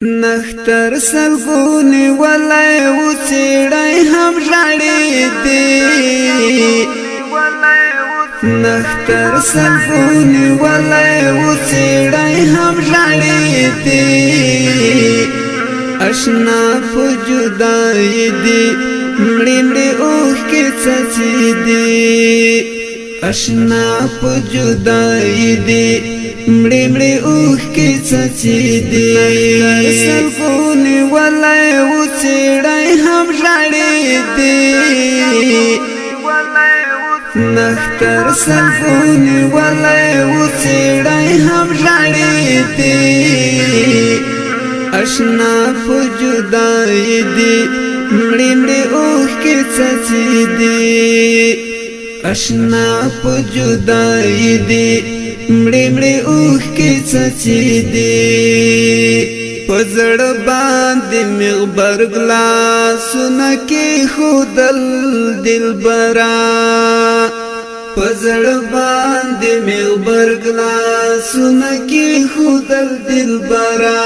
نختر سلګونی ولای و چړای هم ژړې دی نختر سلګونی ولای و چړای هم ژړې دی اشنا په جدای دی مړې مړې اوخ کې څڅې دی اشنا په جدای دی مړې مړې اوخ کې څڅې دی سلګونی ولای و چړای هم ژړې دی نختر سلګونی ولای و چړای هم ژړې دی اشنا په جدای دی مړې مړې اوخ کې څڅې دی اشنا په جدای دی مړې مړې اوخ کې څڅې دی پزړ باندې مغبر ګلاسونه کې خودل دلبرا پزړ باندې مغبر ګلاسونه کې خودل دلبرا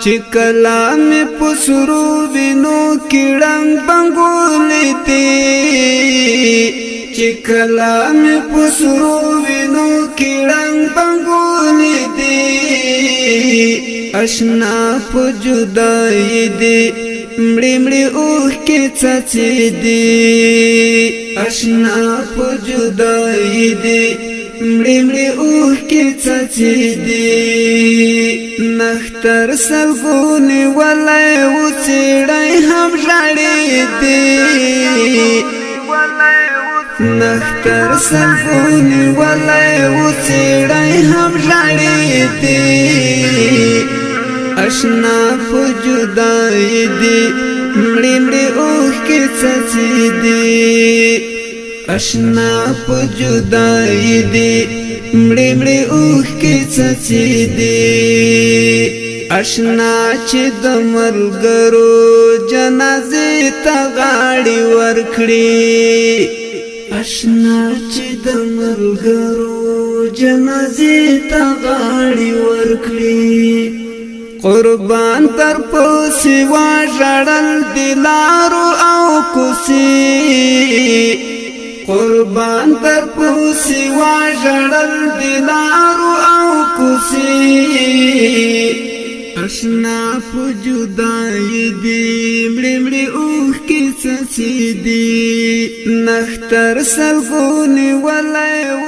چې کلام پسرو وینو کړم بنګولې تی چې کلام پسرو وینو کړم بنګولې دی اشنا په جدای دی مړې مړې اوخ کې څڅې دی اشنا په جدای دی مړې مړې اوخ کې څڅې دی نختر سلګونی ولای و چړای هم ژړې دی نختر سلګونی ولای و چړای هم ژړې دی اشنا په جدای دی مړې مړې اوخ کې څڅې دی اشنا په جدای دی مړې مړې اوخ کې څڅې دی اشنا چې د ملګرو جنازې ته غاړې ورکړي اشنا چې د ملګرو جنازې ته غاړې ورکړي قربان تر پسې واژړل دلارو او کوڅې قربان تر پسې واژړل دلارو او کوڅې اشنا په جدای دی مړې مړې اوخ کې څڅې دی نختر سلګونی ولای و